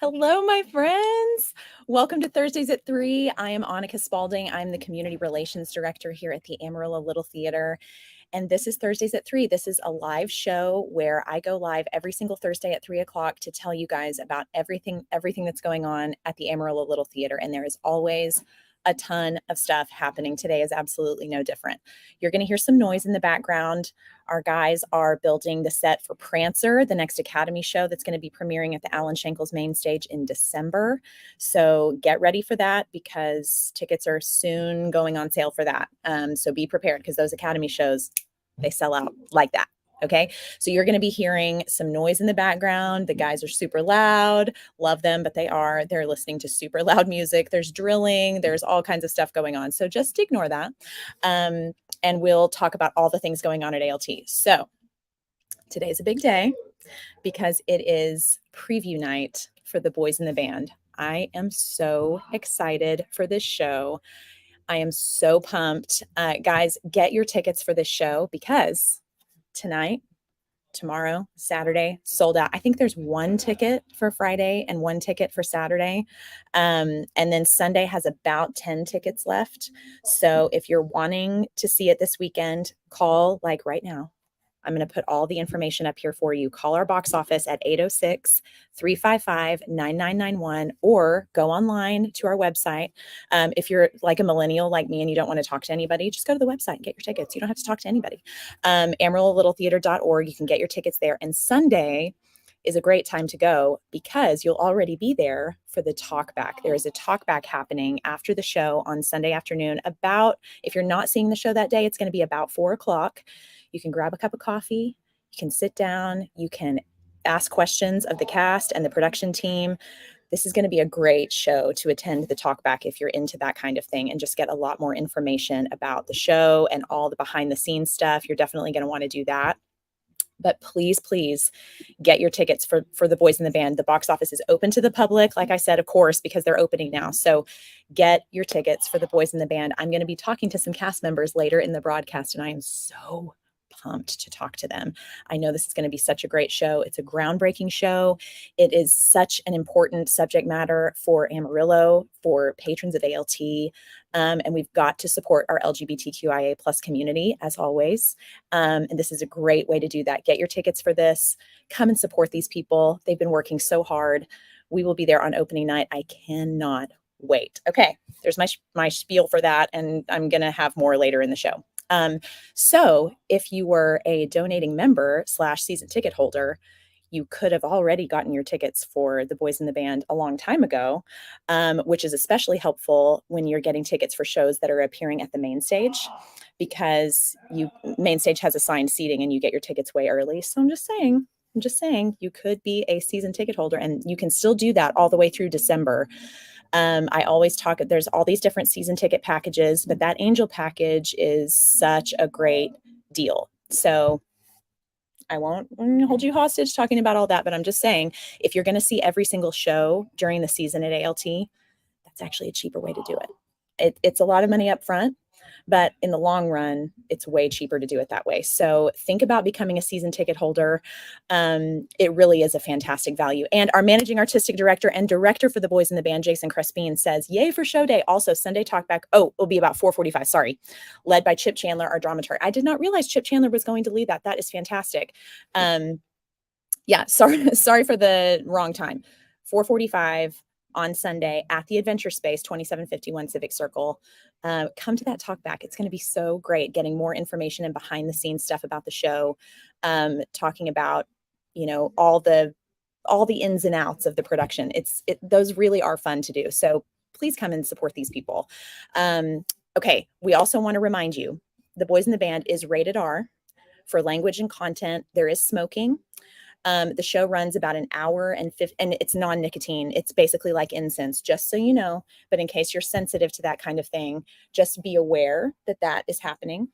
Hello, my friends. Welcome to Thursdays at 3. I am Annika Spalding. I'm the Community Relations Director here at the Amarillo Little Theater. And this is Thursdays at 3. This is a live show where I go live every single Thursday at 3 o'clock to tell you guys about everything that's going on at the Amarillo Little Theater. And there is always a ton of stuff happening. Today is absolutely no different. You're going to hear some noise in the background. Our guys are building the set for Prancer, the next Academy show that's going to be premiering at the Alan Schenkel's main stage in December. So get ready for that because tickets are soon going on sale for that. So be prepared because those Academy shows, they sell out like that. Okay, so you're going to be hearing some noise in the background. The guys are super loud, love them, but they're listening to super loud music. There's drilling, there's all kinds of stuff going on. So just ignore that. And we'll talk about all the things going on at ALT. So today's a big day because it is preview night for the boys in the band. I am so excited for this show. I am so pumped. Guys, get your tickets for this show because tonight, tomorrow, Saturday, sold out. I think there's one ticket for Friday and one ticket for Saturday. And then Sunday has about 10 tickets left. So if you're wanting to see it this weekend, call like right now. I'm going to put all the information up here for you. Call our box office at 806-355-9991 or go online to our website. If you're like a millennial like me and you don't want to talk to anybody, just go to the website and get your tickets. You don't have to talk to anybody. AmarilloLittleTheater.org. You can get your tickets there. And Sunday is a great time to go because you'll already be there for the talk back. There is a talk back happening after the show on Sunday afternoon. If you're not seeing the show that day, it's going to be about 4 o'clock. You can grab a cup of coffee, you can sit down, you can ask questions of the cast and the production team. This is going to be a great show to attend the talk back if you're into that kind of thing and just get a lot more information about the show and all the behind the scenes stuff. You're definitely going to want to do that. But please, please get your tickets for the boys in the band. The box office is open to the public, like I said, of course, because they're opening now. So get your tickets for the boys in the band. I'm going to be talking to some cast members later in the broadcast, and I am so pumped to talk to them. I know this is going to be such a great show. It's a groundbreaking show. It is such an important subject matter for Amarillo, for patrons of ALT. And we've got to support our LGBTQIA plus community as always. And this is a great way to do that. Get your tickets for this. Come and support these people. They've been working so hard. We will be there on opening night. I cannot wait. Okay, there's my spiel for that. And I'm going to have more later in the show. So if you were a donating member / season ticket holder, you could have already gotten your tickets for the boys in the band a long time ago, which is especially helpful when you're getting tickets for shows that are appearing at the main stage because main stage has assigned seating and you get your tickets way early. So I'm just saying you could be a season ticket holder and you can still do that all the way through December. I always talk, there's all these different season ticket packages, but that Angel package is such a great deal. So I won't hold you hostage talking about all that, but I'm just saying, if you're going to see every single show during the season at ALT, that's actually a cheaper way to do it. It's a lot of money up front, but in the long run, it's way cheaper to do it that way. So think about becoming a season ticket holder. It really is a fantastic value. And our managing artistic director and director for the boys in the band, Jason Crespin, says, yay for show day. Also Sunday talkback. Oh, it'll be about 4:45. Sorry. Led by Chip Chandler, our dramaturg. I did not realize Chip Chandler was going to lead that. That is fantastic. Yeah, sorry for the wrong time. 4:45 on Sunday at the Adventure Space, 2751 Civic Circle. Come to that talk back. It's going to be so great getting more information and behind the scenes stuff about the show, talking about, all the ins and outs of the production. Those really are fun to do. So please come and support these people. Okay. We also want to remind you, the boys in the band is rated R for language and content. There is smoking. The show runs about an hour and it's non-nicotine. It's basically like incense, just so you know, but in case you're sensitive to that kind of thing, just be aware that is happening.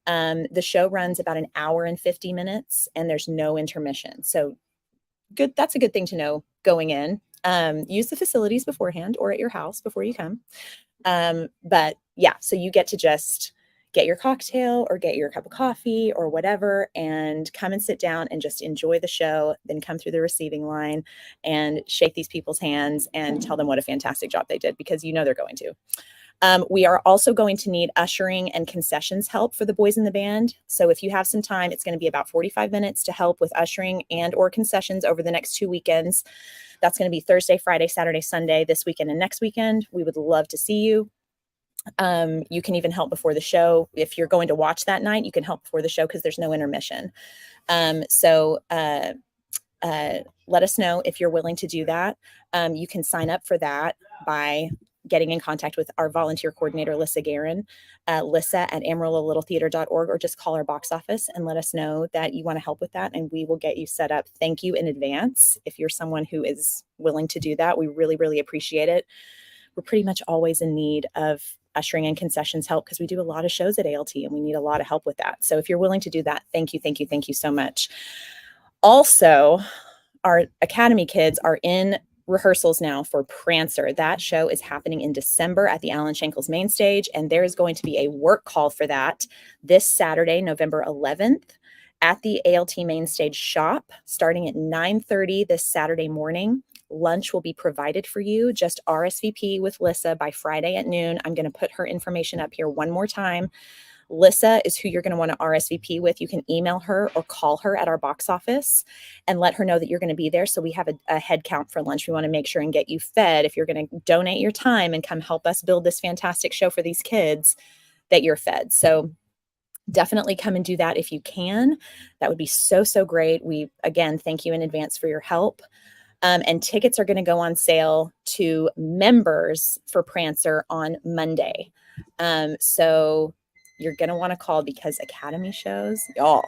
The show runs about an hour and 50 minutes and there's no intermission. So good. That's a good thing to know going in. Use the facilities beforehand or at your house before you come. But yeah, so you get to just get your cocktail or get your cup of coffee or whatever, and come and sit down and just enjoy the show, then come through the receiving line and shake these people's hands and tell them what a fantastic job they did, because you know they're going to. We are also going to need ushering and concessions help for the boys in the band. So if you have some time, it's going to be about 45 minutes to help with ushering and or concessions over the next 2 weekends. That's going to be Thursday, Friday, Saturday, Sunday, this weekend and next weekend. We would love to see you. You can even help before the show. If you're going to watch that night, you can help before the show because there's no intermission. Let us know if you're willing to do that. You can sign up for that by getting in contact with our volunteer coordinator, Lissa Guerin, lissa@amarillo.littletheater.org, or just call our box office and let us know that you want to help with that, and we will get you set up. Thank you in advance if you're someone who is willing to do that. We really, really appreciate it. We're pretty much always in need of ushering and concessions help because we do a lot of shows at ALT and we need a lot of help with that. So if you're willing to do that, thank you, thank you, thank you so much. Also, our Academy kids are in rehearsals now for Prancer. That show is happening in December at the Alan Shankles main stage, and there is going to be a work call for that this Saturday, November 11th, at the ALT main stage shop, starting at 9:30 this Saturday morning. Lunch will be provided for you. Just RSVP with Lissa by Friday at noon. I'm going to put her information up here one more time. Lissa is who you're going to want to RSVP with. You can email her or call her at our box office and let her know that you're going to be there. So we have a head count for lunch. We want to make sure and get you fed. If you're going to donate your time and come help us build this fantastic show for these kids, that you're fed. So definitely come and do that if you can. That would be so, so great. We, again, thank you in advance for your help. And tickets are going to go on sale to members for Prancer on Monday. So you're going to want to call, because Academy shows, y'all,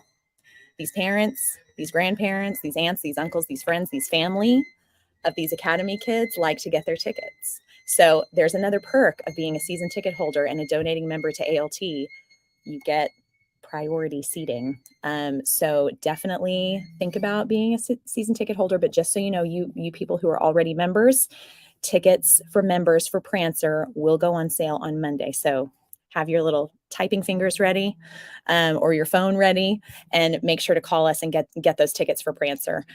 these parents, these grandparents, these aunts, these uncles, these friends, these family of these Academy kids like to get their tickets. So there's another perk of being a season ticket holder and a donating member to ALT. You get priority seating. So definitely think about being a season ticket holder, but just so you know, you people who are already members, tickets for members for Prancer will go on sale on Monday. So have your little typing fingers ready, or your phone ready, and make sure to call us and get those tickets for Prancer.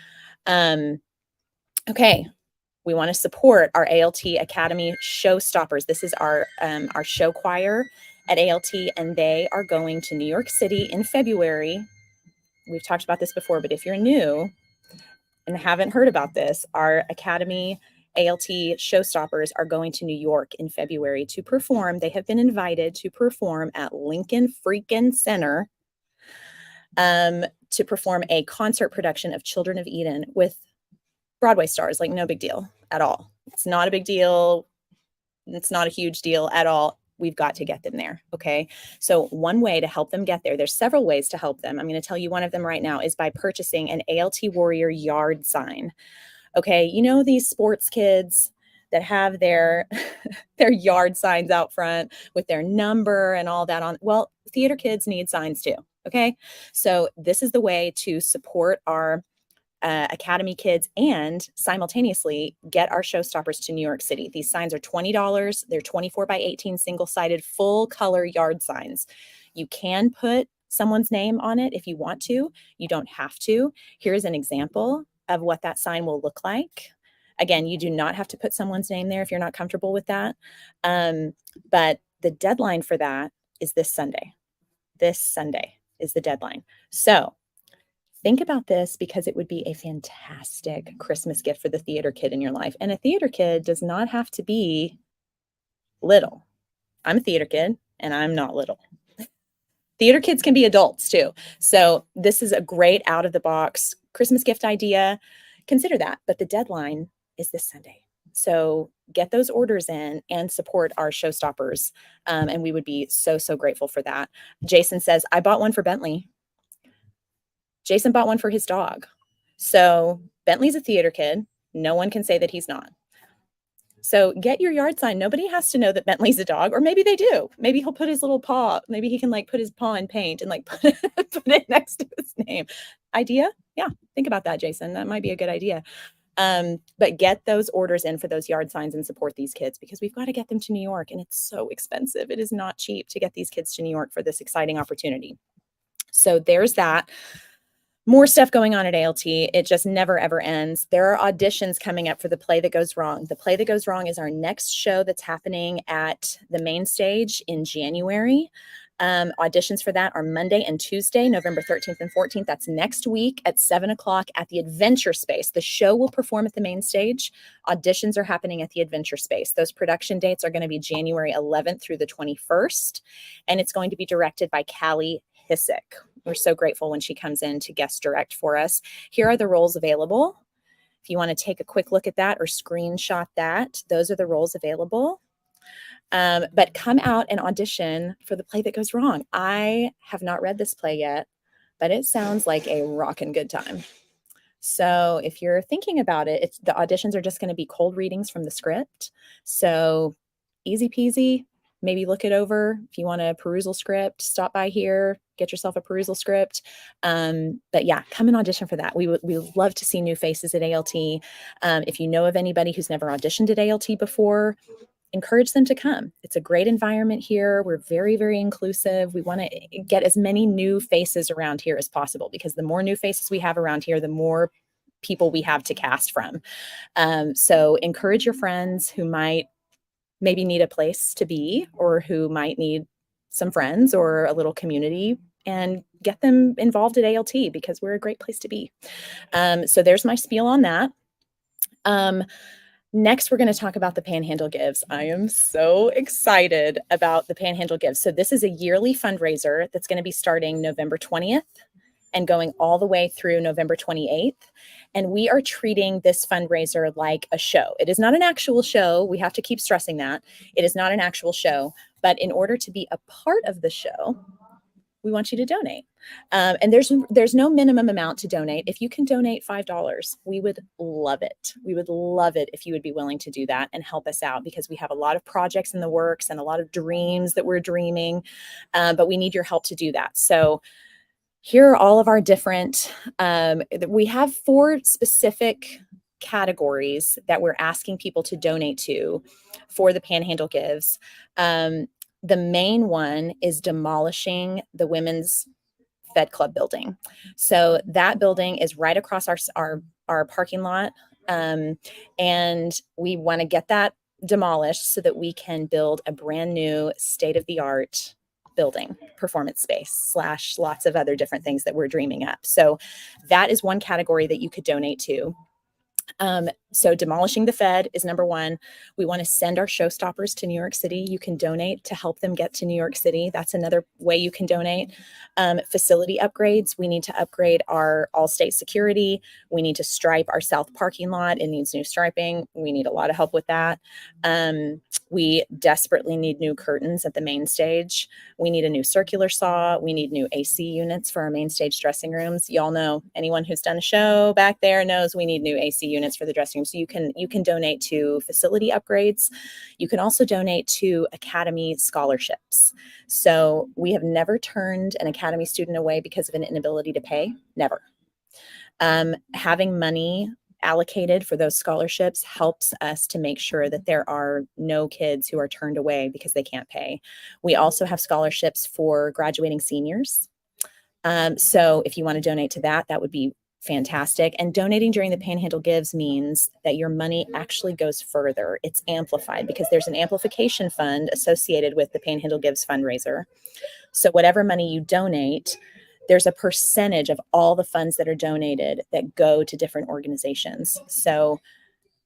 Okay. We want to support our ALT Academy Showstoppers. This is our show choir at ALT, and they are going to New York City in February. We've talked about this before, but if you're new and haven't heard about this, our Academy ALT Showstoppers are going to New York in February to perform. They have been invited to perform at Lincoln Freakin' Center to perform a concert production of Children of Eden with Broadway stars. Like, no big deal at all. It's not a big deal. It's not a huge deal at all. We've got to get them there. Okay. So one way to help them get there, there's several ways to help them. I'm going to tell you one of them right now, is by purchasing an ALT Warrior yard sign. Okay. You know, these sports kids that have their yard signs out front with their number and all that on. Well, theater kids need signs too. Okay. So this is the way to support our Academy kids and simultaneously get our showstoppers to New York City. These signs are $20. They're 24 by 18 single-sided full color yard signs. You can put someone's name on it if you want to. You don't have to. Here's an example of what that sign will look like. Again, you do not have to put someone's name there if you're not comfortable with that. But the deadline for that is this Sunday. This Sunday is the deadline. So think about this, because it would be a fantastic Christmas gift for the theater kid in your life. And a theater kid does not have to be little. I'm a theater kid and I'm not little. Theater kids can be adults too. So this is a great out of the box Christmas gift idea. Consider that. But the deadline is this Sunday. So get those orders in and support our showstoppers. And we would be so, so grateful for that. Jason says, I bought one for Bentley. Jason bought one for his dog. So Bentley's a theater kid. No one can say that he's not. So get your yard sign. Nobody has to know that Bentley's a dog, or maybe they do. Maybe he'll put his little paw. Maybe he can like put his paw in paint and like put it next to his name. Idea? Yeah. Think about that, Jason. That might be a good idea. But get those orders in for those yard signs and support these kids, because we've got to get them to New York, and it's so expensive. It is not cheap to get these kids to New York for this exciting opportunity. So there's that. More stuff going on at ALT. It just never, ever ends. There are auditions coming up for The Play That Goes Wrong. The Play That Goes Wrong is our next show that's happening at the main stage in January. Auditions for that are Monday and Tuesday, November 13th and 14th. That's next week at 7 o'clock at the Adventure Space. The show will perform at the main stage. Auditions are happening at the Adventure Space. Those production dates are going to be January 11th through the 21st, and it's going to be directed by Callie Hissick. We're so grateful when she comes in to guest direct for us. Here are the roles available. If you want to take a quick look at that or screenshot that, those are the roles available. But come out and audition for The Play That Goes Wrong. I have not read this play yet, but it sounds like a rockin' good time. So if you're thinking about it, the auditions are just going to be cold readings from the script. So easy peasy. Maybe look it over. If you want a perusal script, stop by here, get yourself a perusal script. But yeah, come and audition for that. We would love to see new faces at ALT. If you know of anybody who's never auditioned at ALT before, encourage them to come. It's a great environment here. We're very, very inclusive. We want to get as many new faces around here as possible, because the more new faces we have around here, the more people we have to cast from. So encourage your friends who might maybe need a place to be, or who might need some friends or a little community, and get them involved at ALT, because we're a great place to be. So there's my spiel on that. Next, we're going to talk about the Panhandle Gives. I am so excited about the Panhandle Gives. So this is a yearly fundraiser that's going to be starting November 20th and going all the way through November 28th. And we are treating this fundraiser like a show. It is not an actual show. We have to keep stressing that. It is not an actual show. But in order to be a part of the show, we want you to donate. And there's no minimum amount to donate. If you can donate $5, we would love it. We would love it if you would be willing to do that and help us out, because we have a lot of projects in the works and a lot of dreams that we're dreaming, but we need your help to do that. So here are all of our different, we have 4 specific categories that we're asking people to donate to for the Panhandle Gives. The main one is demolishing the Women's Fed Club building. So that building is right across our parking lot. And we want to get that demolished so that we can build a brand new state-of-the-art building, performance space / lots of other different things that we're dreaming up. So that is one category that you could donate to. So demolishing the Fed is number 1. We want to send our showstoppers to New York City. You can donate to help them get to New York City. That's another way you can donate. Facility upgrades. We need to upgrade our all-state security. We need to stripe our south parking lot. It needs new striping. We need a lot of help with that. We desperately need new curtains at the main stage. We need a new circular saw. We need new AC units for our main stage dressing rooms. Y'all know, anyone who's done a show back there knows we need new AC units for the dressing room. So you can donate to facility upgrades. You can also donate to Academy scholarships. So we have never turned an Academy student away because of an inability to pay. Never. Having money allocated for those scholarships helps us to make sure that there are no kids who are turned away because they can't pay. We also have scholarships for graduating seniors. So if you want to donate to that, that would be fantastic. And donating during the Panhandle Gives means that your money actually goes further. It's amplified because there's an amplification fund associated with the Panhandle Gives fundraiser. So whatever money you donate, there's a percentage of all the funds that are donated that go to different organizations. So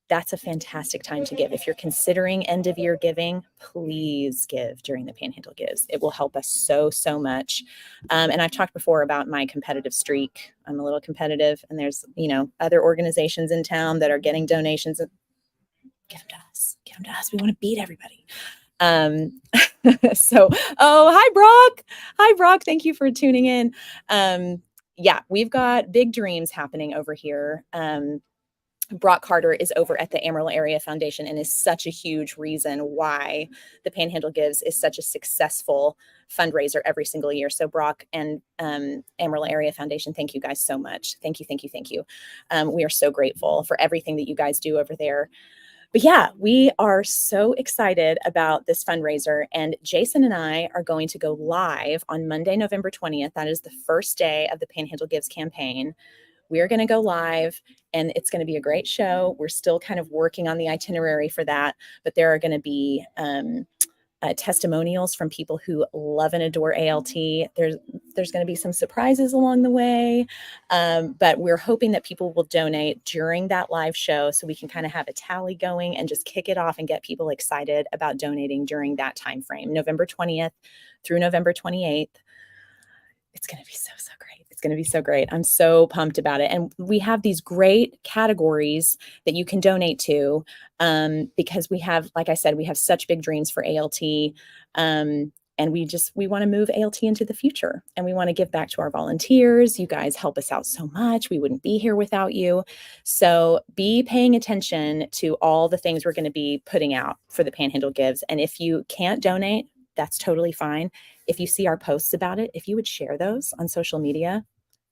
that's a fantastic time to give. If you're considering end of year giving, please give during the Panhandle Gives. It will help us so, so much. And I've talked before about my competitive streak. I'm a little competitive, and there's, other organizations in town that are getting donations. Give them to us. Give them to us. We want to beat everybody. Hi, Brock. Hi, Brock. Thank you for tuning in. Yeah, we've got big dreams happening over here. Brock Carter is over at the Amarillo Area Foundation and is such a huge reason why the Panhandle Gives is such a successful fundraiser every single year. So Brock and Amarillo Area Foundation, thank you guys so much. Thank you, thank you, thank you. We are so grateful for everything that you guys do over there. But yeah, we are so excited about this fundraiser. And Jason and I are going to go live on Monday, November 20th. That is the first day of the Panhandle Gives campaign. We're going to go live and it's going to be a great show. We're still kind of working on the itinerary for that, but there are going to be testimonials from people who love and adore ALT. There's going to be some surprises along the way, but we're hoping that people will donate during that live show so we can kind of have a tally going and just kick it off and get people excited about donating during that time frame, November 20th through November 28th. It's going to be so great. It's going to be so great. I'm so pumped about it. And we have these great categories that you can donate to because we have, like I said, we have such big dreams for ALT. And we want to move ALT into the future and we want to give back to our volunteers. You guys help us out so much. We wouldn't be here without you. So be paying attention to all the things we're going to be putting out for the Panhandle Gives. And if you can't donate, that's totally fine. If you see our posts about it, if you would share those on social media,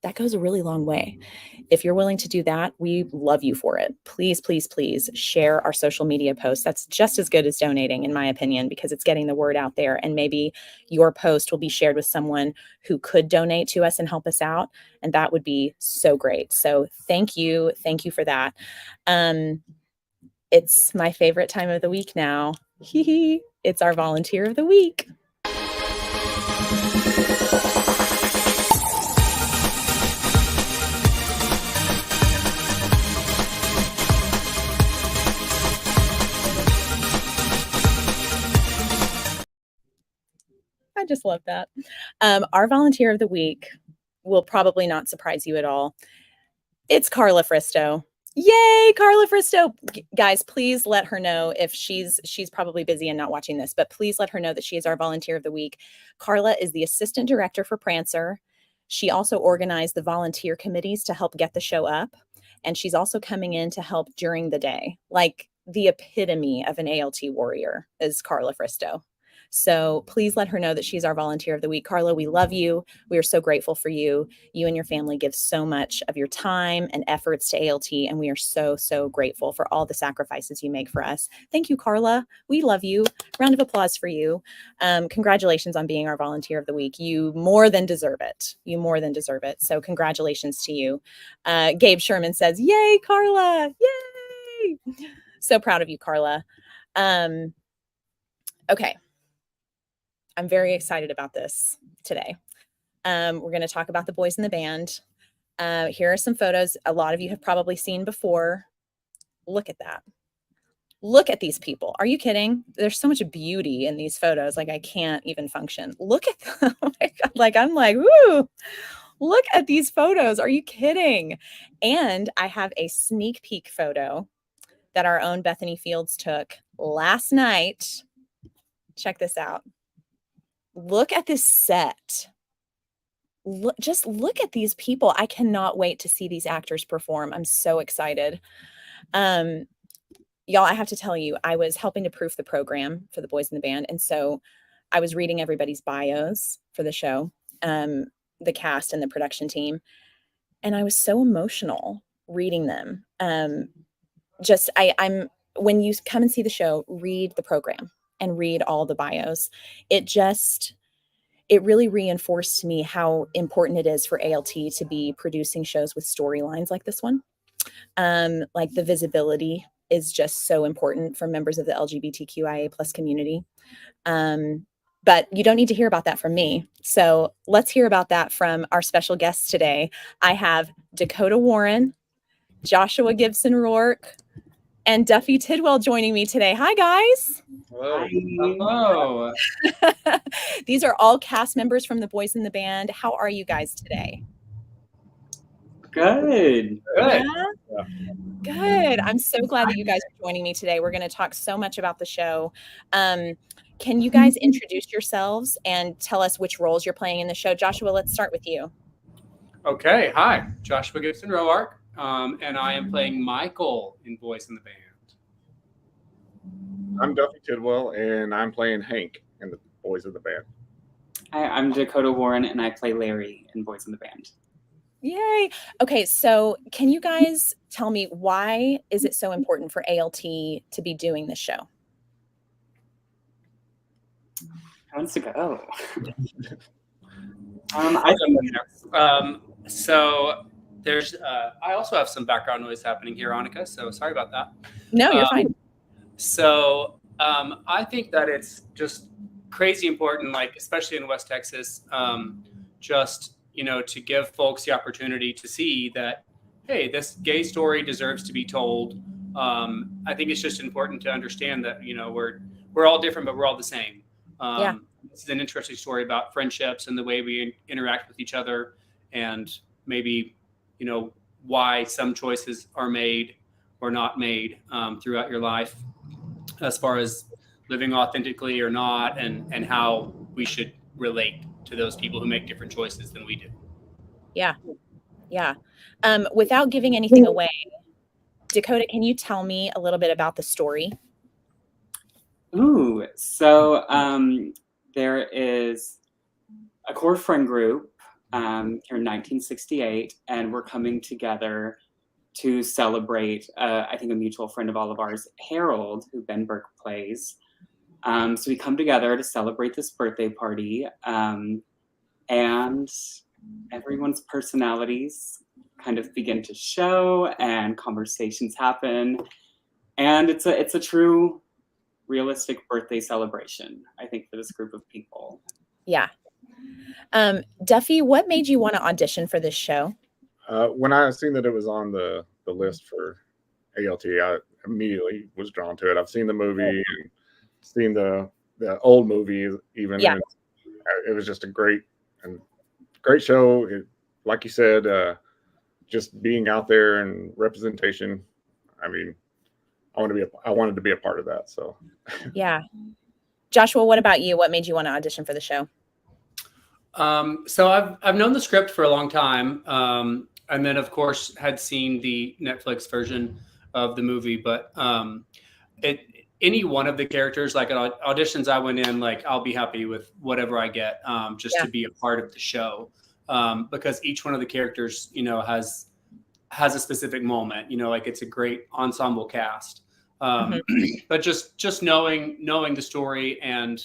that goes a really long way. If you're willing to do that, we love you for it. Please, please, please share our social media posts. That's just as good as donating, in my opinion, because it's getting the word out there. And maybe your post will be shared with someone who could donate to us and help us out. And that would be so great. So thank you. Thank you for that. It's my favorite time of the week now. It's our Volunteer of the Week. I just love that. Our Volunteer of the Week will probably not surprise you at all. It's Carla Fristow. Yay, Carla Fristow. Guys, please let her know if she's probably busy and not watching this, but please let her know that she is our Volunteer of the Week. Carla is the assistant director for Prancer. She also organized the volunteer committees to help get the show up. And she's also coming in to help during the day. Like the epitome of an ALT warrior is Carla Fristow. So please let her know that she's our Volunteer of the Week. Carla, we love you. We are so grateful for you. You and your family give so much of your time and efforts to ALT, and we are so, so grateful for all the sacrifices you make for us. Thank you, Carla. We love you. Round of applause for you. Congratulations on being our Volunteer of the Week. You more than deserve it. You more than deserve it. So congratulations to you. Gabe Sherman says, yay, Carla. Yay. So proud of you, Carla. Okay. I'm very excited about this today. We're going to talk about the boys in the band. Here are some photos a lot of you have probably seen before. Look at that. Look at these people. Are you kidding? There's so much beauty in these photos. Like I can't even function. Look at them. Oh my God. Like I'm like, woo, look at these photos. Are you kidding? And I have a sneak peek photo that our own Bethany Fields took last night. Check this out. Look at this set. Just look at these people. I cannot wait to see these actors perform. I'm so excited. Y'all, I have to tell you, I was helping to proof the program for the boys in the band. And so I was reading everybody's bios for the show, the cast and the production team. And I was so emotional reading them. I'm when you come and see the show, read the program and read all the bios. It really reinforced to me how important it is for ALT to be producing shows with storylines like this one. Like the visibility is just so important for members of the LGBTQIA+ community. But you don't need to hear about that from me. So let's hear about that from our special guests today. I have Dakota Warren, Joshua Gibson Rourke, and Duffy Tidwell joining me today. Hi, guys. Hello. Hello. These are all cast members from the boys in the band. How are you guys today? Good. Yeah? Good. I'm so glad that you guys are joining me today. We're going to talk so much about the show. Can you guys introduce yourselves and tell us which roles you're playing in the show? Joshua, let's start with you. Okay. Hi, Joshua Gibson Roark. and I am playing Michael in Boys in the Band. I'm Duffy Tidwell, and I'm playing Hank in the Boys of the Band. Hi, I'm Dakota Warren, and I play Larry in Boys in the Band. Yay. Okay, so can you guys tell me, why is it so important for ALT to be doing this show? Who wants to go? So there's I also have some background noise happening here, Annika, so sorry about that. No, you're fine. So I think that it's just crazy important, like especially in West Texas, just to give folks the opportunity to see that, hey, this gay story deserves to be told. I think it's just important to understand that we're all different, but we're all the same. Yeah. This is an interesting story about friendships and the way we interact with each other, and maybe why some choices are made or not made throughout your life, as far as living authentically or not, and how we should relate to those people who make different choices than we do. Yeah. Without giving anything away, Dakota, can you tell me a little bit about the story? Ooh, so there is a core friend group here in 1968, and we're coming together to celebrate, I think, a mutual friend of all of ours, Harold, who Ben Burke plays. So we come together to celebrate this birthday party, and everyone's personalities kind of begin to show, and conversations happen, and it's a true, realistic birthday celebration, I think, for this group of people. Yeah. Duffy, what made you want to audition for this show? When I seen that it was on the list for ALT, I immediately was drawn to it. I've seen the movie and seen the old movie even. Yeah. And it was just a great show. Like you said, just being out there and representation. I mean, I wanted to be a part of that. So Yeah. Joshua, what about you? What made you want to audition for the show? So I've known the script for a long time, and then of course had seen the Netflix version of the movie. But any one of the characters, like at auditions, I went in like, I'll be happy with whatever I get, just to be a part of the show, because each one of the characters, has a specific moment. Like it's a great ensemble cast. But just knowing the story, and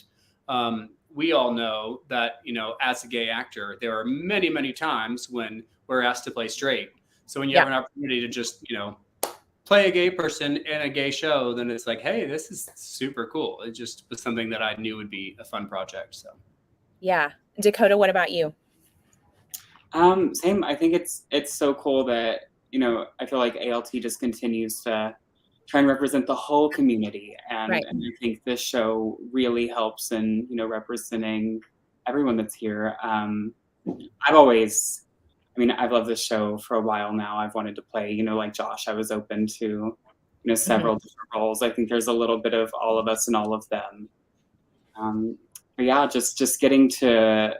we all know that, as a gay actor, there are many, many times when we're asked to play straight. So when you have an opportunity to just, play a gay person in a gay show, then it's like, hey, this is super cool. It just was something that I knew would be a fun project. So yeah. Dakota, what about you? Same. I think it's so cool that, I feel like ALT just continues to try and represent the whole community. And, Right. and I think this show really helps in, representing everyone that's here. I've loved this show for a while now. I've wanted to play, like Josh, I was open to, several different roles. I think there's a little bit of all of us and all of them. But yeah, just getting to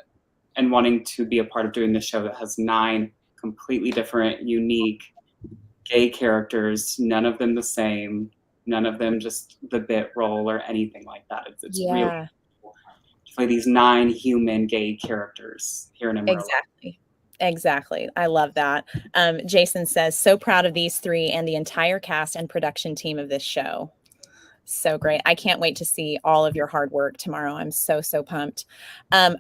and wanting to be a part of doing this show that has 9 completely different, unique gay characters, none of them the same, none of them just the bit role or anything like that. It's really cool to play these 9 human gay characters here in Amarillo. Exactly. I love that. Jason says, so proud of these 3 and the entire cast and production team of this show. So great. I can't wait to see all of your hard work tomorrow. I'm so pumped.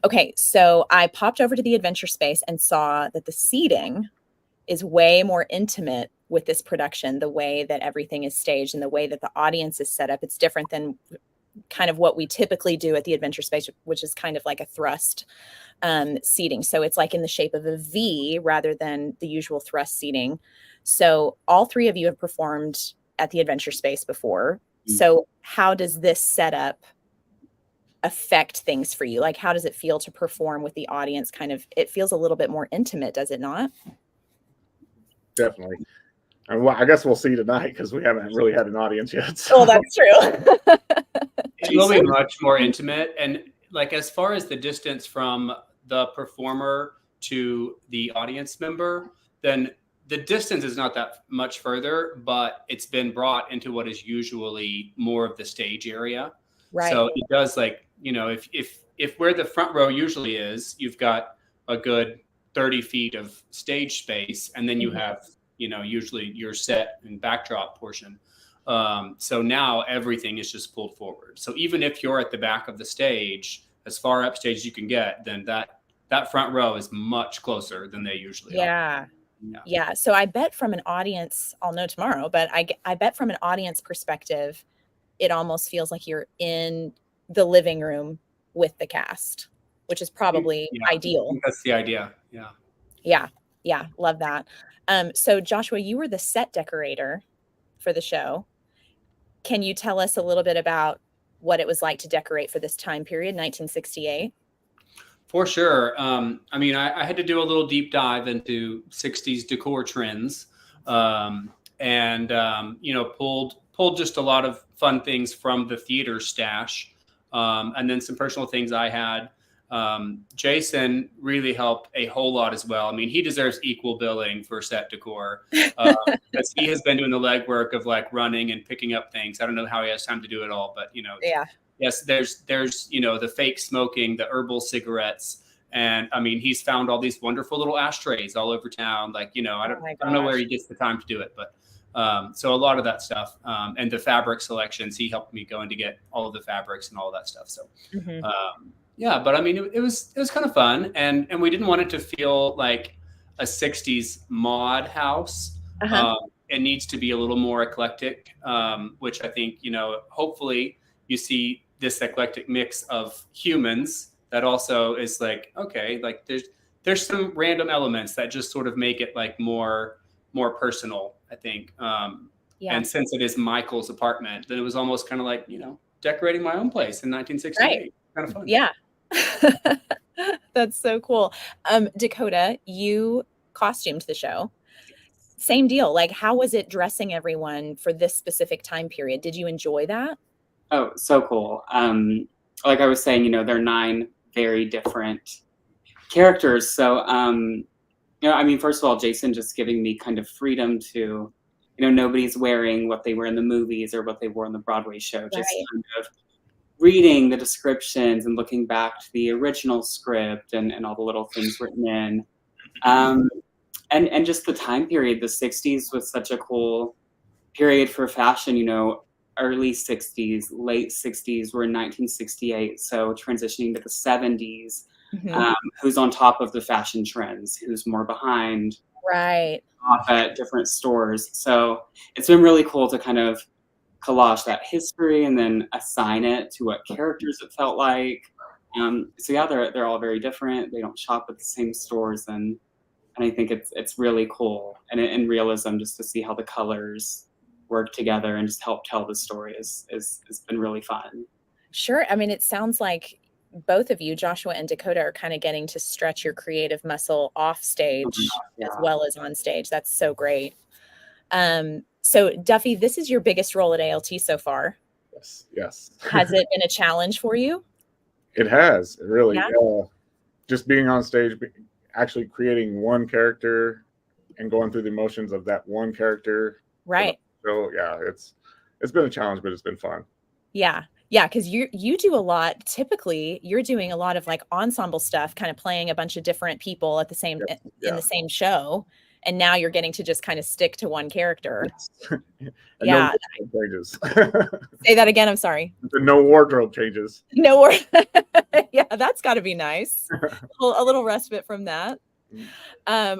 Okay, so I popped over to the Adventure Space and saw that the seating is way more intimate with this production, the way that everything is staged and the way that the audience is set up. It's different than kind of what we typically do at the Adventure Space, which is kind of like a thrust seating. So it's like in the shape of a V rather than the usual thrust seating. So all 3 of you have performed at the Adventure Space before. So how does this setup affect things for you? Like, how does it feel to perform with the audience? Kind of, it feels a little bit more intimate, does it not? definitely. And I guess we'll see tonight because we haven't really had an audience yet. So. Oh, that's true. It will be much more intimate. And like, as far as the distance from the performer to the audience member, then the distance is not that much further, but it's been brought into what is usually more of the stage area. Right. So it does, like, you know, if where the front row usually is, you've got a good 30 feet of stage space, and then you have, you know, usually your set and backdrop portion. So now everything is just pulled forward. So even if you're at the back of the stage, as far upstage as you can get, then that front row is much closer than they usually are. Yeah. So I bet from an audience, I'll know tomorrow, but I bet from an audience perspective, it almost feels like you're in the living room with the cast, which is probably ideal. That's the idea. Yeah. Yeah. Love that. So Joshua, you were the set decorator for the show. Can you tell us a little bit about what it was like to decorate for this time period, 1968? For sure. I mean, I had to do a little deep dive into 60s decor trends, and you know, pulled just a lot of fun things from the theater stash, and then some personal things I had. Jason really helped a whole lot as well. I mean, he deserves equal billing for set decor, because he has been doing the legwork of like running and picking up things. I don't know how he has time to do it all, but you know, yes, there's, you know, the fake smoking, the herbal cigarettes. And I mean, he's found all these wonderful little ashtrays all over town. Like, you know, I don't know where he gets the time to do it, but so a lot of that stuff, and the fabric selections, he helped me go in to get all of the fabrics and all of that stuff. So, yeah, but I mean, it was kind of fun, and we didn't want it to feel like a 60s mod house. It needs to be a little more eclectic, which I think, you know, hopefully you see this eclectic mix of humans that also is like, okay, like there's some random elements that just sort of make it like more personal, I think. And since it is Michael's apartment, then it was almost kind of like, you know, decorating my own place in 1968. Right. Kind of fun. Yeah. That's so cool. Dakota, you costumed the show. Same deal. Like, how was it dressing everyone for this specific time period? Did you enjoy that? Oh, so cool. Like I was saying, you know, they're 9 very different characters. So, you know, I mean, first of all, Jason just giving me kind of freedom to, you know, nobody's wearing what they were in the movies or what they wore in the Broadway show. Just kind of reading the descriptions and looking back to the original script and all the little things written in. And just the time period, the 60s was such a cool period for fashion, you know, early 60s, late 60s, we're in 1968. So transitioning to the 70s, who's on top of the fashion trends, who's more behind, off at different stores. So it's been really cool to kind of collage that history and then assign it to what characters it felt like. So yeah, they're all very different. They don't shop at the same stores, and I think it's really cool, and in realism, just to see how the colors work together and just help tell the story has been really fun. Sure. I mean, it sounds like both of you, Joshua and Dakota, are kind of getting to stretch your creative muscle off stage as well as on stage. That's so great. So Duffy, this is your biggest role at ALT so far. Yes. Has it been a challenge for you? It has. It really. Just being on stage, actually creating one character and going through the emotions of that one character. Right. So yeah, it's been a challenge, but it's been fun. Yeah. Because you do a lot. Typically, you're doing a lot of like ensemble stuff, kind of playing a bunch of different people at the same in the same show. And now you're getting to just kind of stick to one character. No changes. Say that again. I'm sorry. No wardrobe changes. No wardrobe. Yeah, that's got to be nice. A little respite from that.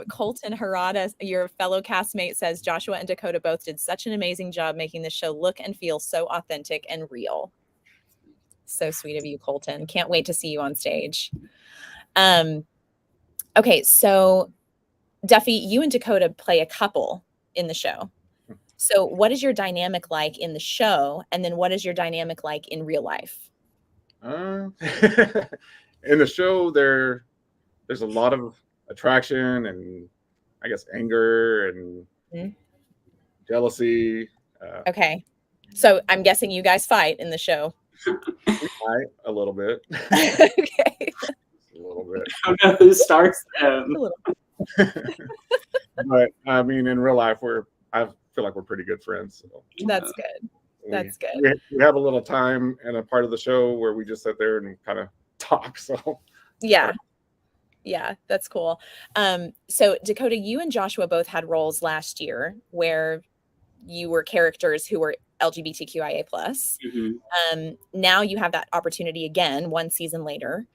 Colton Harada, your fellow castmate, says Joshua and Dakota both did such an amazing job making the show look and feel so authentic and real. So sweet of you, Colton. Can't wait to see you on stage. Okay, so Duffy, you and Dakota play a couple in the show. So what is your dynamic like in the show? And then what is your dynamic like in real life? In the show, there's a lot of attraction and I guess anger and jealousy. Okay. So I'm guessing you guys fight in the show. We fight a little bit. Okay. A little bit. I don't know who starts them. But I mean, in real life, I feel like we're pretty good friends. So That's good. That's good. we have a little time and a part of the show where we just sit there and kind of talk. So Yeah. Yeah, that's cool. So Dakota, you and Joshua both had roles last year where you were characters who were LGBTQIA+. Now you have that opportunity again, one season later.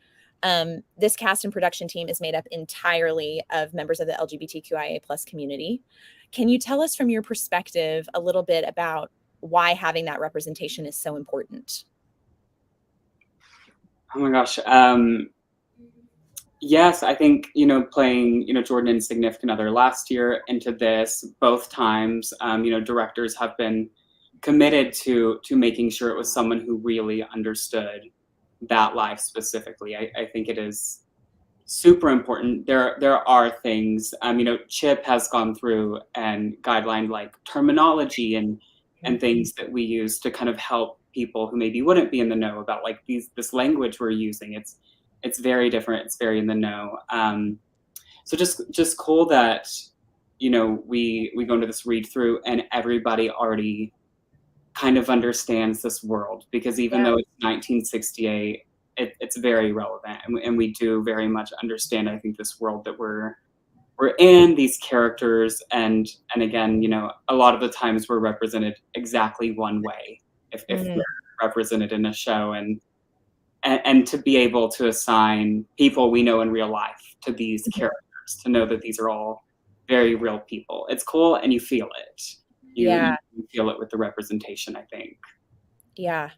This cast and production team is made up entirely of members of the LGBTQIA+ community. Can you tell us from your perspective a little bit about why having that representation is so important? Oh my gosh. Yes, I think, playing, Jordan and Significant Other last year into this, both times, directors have been committed to making sure it was someone who really understood that life specifically. I think it is super important. There are things, Chip has gone through and guidelined like terminology and things that we use to kind of help people who maybe wouldn't be in the know about like this language we're using. It's very different. It's very in the know. So just cool that we go into this read through and everybody already kind of understands this world, because even though it's 1968, it's very relevant, and we do very much understand, I think, this world that we're in, these characters, and again, a lot of the times we're represented exactly one way if we're represented in a show, and to be able to assign people we know in real life to these characters, to know that these are all very real people. It's cool, and you feel it. You feel it with the representation, I think. Yeah.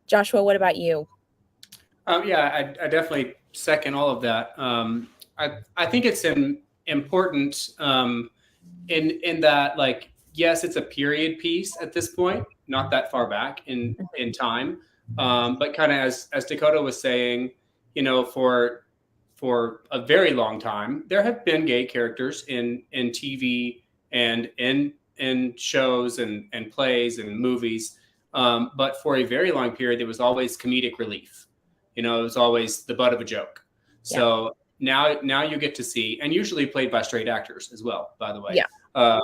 Joshua, what about you? Yeah, I definitely second all of that. I think it's important in that, like, yes, it's a period piece at this point, not that far back in time, but kind of as Dakota was saying, for a very long time, there have been gay characters in TV and in shows and plays and movies, but for a very long period, there was always comedic relief. It was always the butt of a joke. So now you get to see, and usually played by straight actors as well, by the way. Yeah.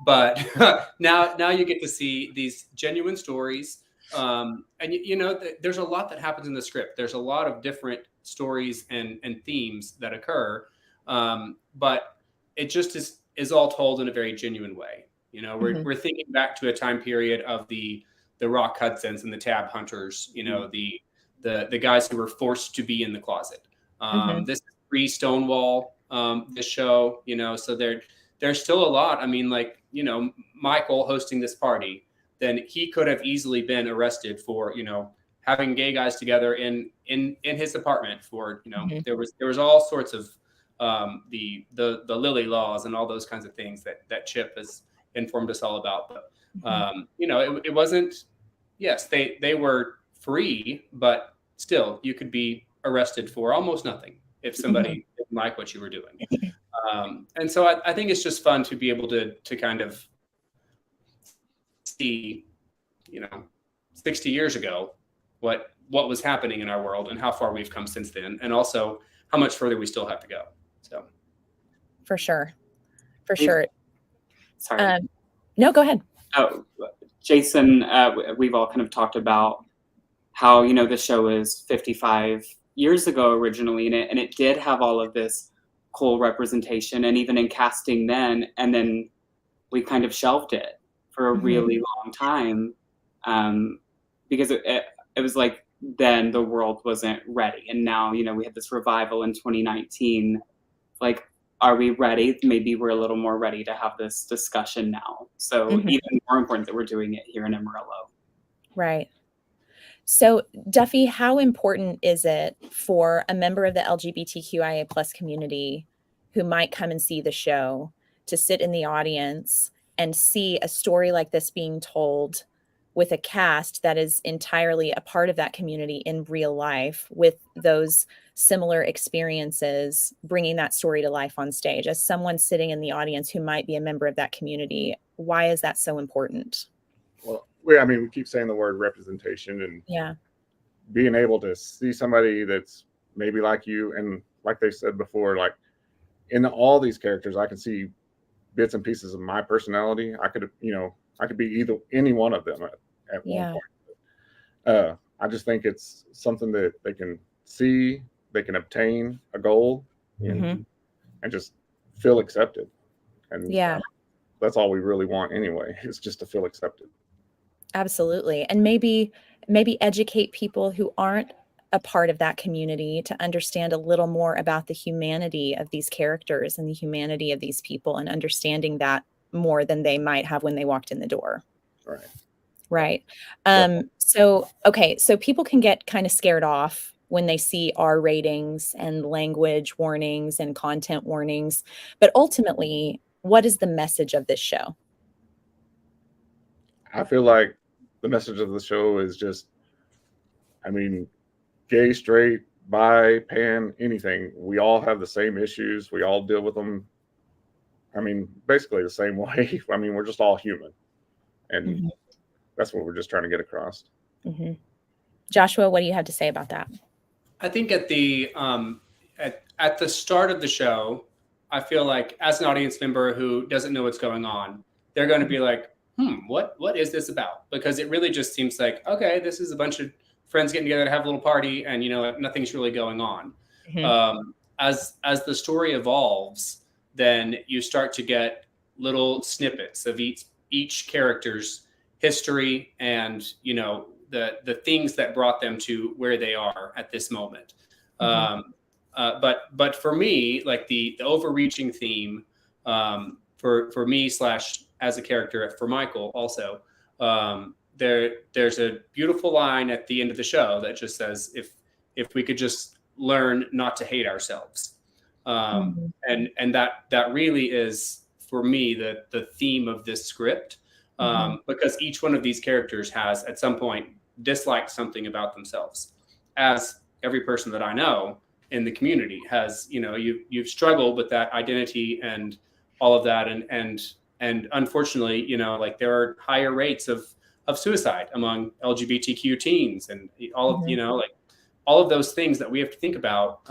But now you get to see these genuine stories. And there's a lot that happens in the script. There's a lot of different stories and themes that occur. But it just is all told in a very genuine way. We're thinking back to a time period of the Rock Hudsons and the Tab Hunters, the guys who were forced to be in the closet. This is pre-Stonewall, this show, so there's still a lot. I mean, like, Michael hosting this party, then he could have easily been arrested for, having gay guys together in his apartment for, there was all sorts of the Lilly laws and all those kinds of things that Chip has informed us all about. But it wasn't, yes, they were free, but still you could be arrested for almost nothing if somebody didn't like what you were doing. And so I think it's just fun to be able to kind of see, 60 years ago, what was happening in our world and how far we've come since then, and also how much further we still have to go. So, for sure. Sorry. No, go ahead. Oh, Jason, we've all kind of talked about how, the show is 55 years ago originally, and it did have all of this cool representation, and even in casting then, and then we kind of shelved it for a really long time, because it was like then the world wasn't ready, and now we had this revival in 2019. Like, are we ready? Maybe we're a little more ready to have this discussion now. So even more important that we're doing it here in Amarillo. Right. So, Duffy, how important is it for a member of the LGBTQIA+ community who might come and see the show to sit in the audience and see a story like this being told with a cast that is entirely a part of that community in real life, with those similar experiences, bringing that story to life on stage? As someone sitting in the audience who might be a member of that community, why is that so important? Well, we keep saying the word representation, and being able to see somebody that's maybe like you, and like they said before, like in all these characters, I can see bits and pieces of my personality. I could, I could be any one of them at one point. I just think it's something that they can see, they can obtain a goal, and just feel accepted. And that's all we really want anyway, is just to feel accepted. Absolutely. And maybe educate people who aren't a part of that community to understand a little more about the humanity of these characters and the humanity of these people, and understanding that more than they might have when they walked in the door. Right. So people can get kind of scared off when they see R ratings and language warnings and content warnings. But ultimately, what is the message of this show? I feel like the message of the show is just, gay, straight, bi, pan, anything. We all have the same issues. We all deal with them. Basically the same way. We're just all human. And that's what we're just trying to get across. Joshua, what do you have to say about that? I think at the start of the show, I feel like as an audience member who doesn't know what's going on, they're going to be like, what is this about? Because it really just seems like, okay, this is a bunch of friends getting together to have a little party, and nothing's really going on. As the story evolves, then you start to get little snippets of each character's history and the things that brought them to where they are at this moment. But for me, like the overreaching theme for me / as a character for Michael also, there's a beautiful line at the end of the show that just says, if we could just learn not to hate ourselves. And that really is, for me, the theme of this script, because each one of these characters has at some point disliked something about themselves. As every person that I know in the community has, you've struggled with that identity and all of that. And unfortunately, there are higher rates of suicide among LGBTQ teens, and all of, all of those things that we have to think about.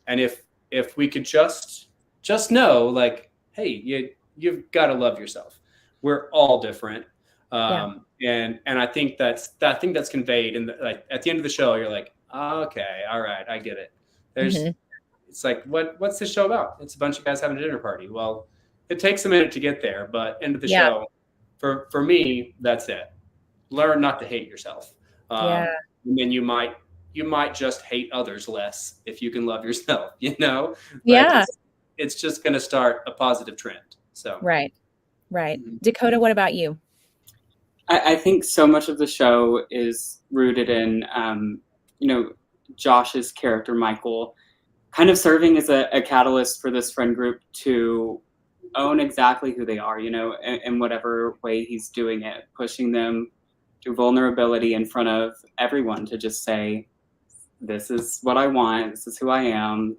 And if we could just know, like, hey, you've got to love yourself. We're all different. And I think that's conveyed in at the end of the show. You're like, oh, okay, all right, I get it. It's like, what's this show about? It's a bunch of guys having a dinner party. Well, it takes a minute to get there, but end of the show, for me, that's it. Learn not to hate yourself. And then you might just hate others less if you can love yourself, it's just going to start a positive trend. So right. Dakota, what about you? I think so much of the show is rooted in Josh's character Michael kind of serving as a catalyst for this friend group to own exactly who they are, in whatever way he's doing it, pushing them to vulnerability in front of everyone to just say, this is what I want, this is who I am,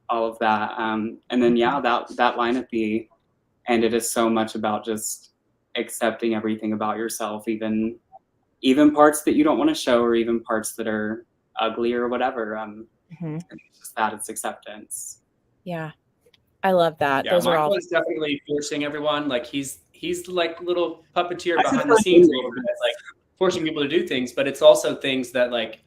all of that. And then, that line at the end, it is so much about just accepting everything about yourself, even parts that you don't want to show, or even parts that are ugly or whatever. It's just that, it's acceptance. Yeah. I love that. Yeah, those are all definitely forcing everyone. Like he's like little puppeteer behind the scenes a little bit, like forcing people to do things, but it's also things that, like,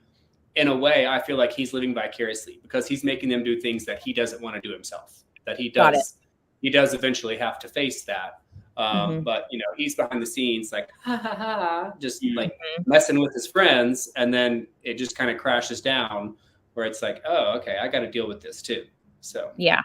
in a way, I feel like he's living vicariously, because he's making them do things that he doesn't want to do himself, that he does eventually have to face that. But he's behind the scenes, like, just like messing with his friends, and then it just kind of crashes down where it's like, oh, okay, I got to deal with this too. So yeah.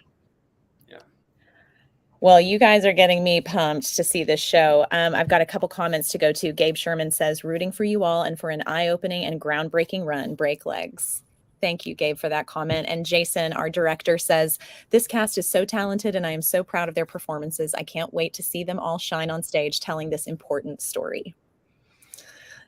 Well, you guys are getting me pumped to see this show. I've got a couple comments to go to. Gabe Sherman says, rooting for you all and for an eye-opening and groundbreaking run. Break legs. Thank you, Gabe, for that comment. And Jason, our director, says, this cast is so talented and I am so proud of their performances. I can't wait to see them all shine on stage telling this important story.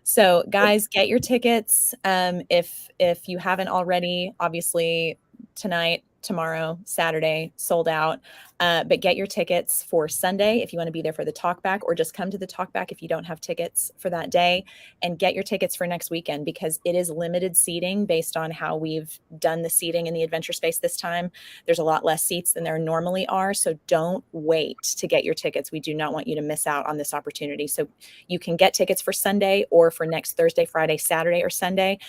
So guys, get your tickets. If you haven't already, obviously tonight, tomorrow, Saturday, sold out. But get your tickets for Sunday if you want to be there for the talkback, or just come to the talkback if you don't have tickets for that day, and get your tickets for next weekend, because it is limited seating based on how we've done the seating in the adventure space this time. There's a lot less seats than there normally are. So don't wait to get your tickets. We do not want you to miss out on this opportunity. So you can get tickets for Sunday or for next Thursday, Friday, Saturday, or Sunday.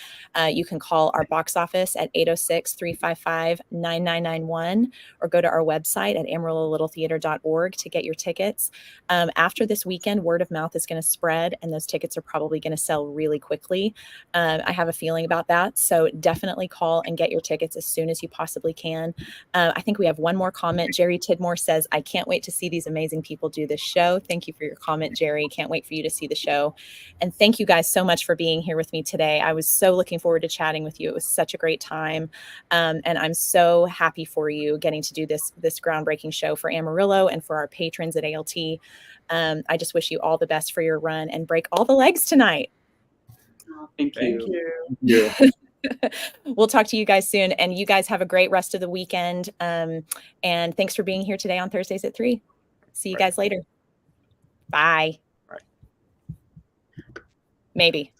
You can call our box office at 806-355-9991, or go to our website at amarillo-littletheater.org to get your tickets. After this weekend, word of mouth is going to spread, and those tickets are probably going to sell really quickly. I have a feeling about that. So definitely call and get your tickets as soon as you possibly can. I think we have one more comment. Jerry Tidmore says, I can't wait to see these amazing people do this show. Thank you for your comment, Jerry. Can't wait for you to see the show. And thank you guys so much for being here with me today. I was so looking forward to chatting with you. It was such a great time. And I'm so happy for you getting to do this groundbreaking show for Amarillo and for our patrons at ALT. I just wish you all the best for your run, and break all the legs tonight. Oh, thank you. Yeah. We'll talk to you guys soon, and you guys have a great rest of the weekend. And thanks for being here today on Thursdays at 3. See you guys later. Bye. Bye. Maybe.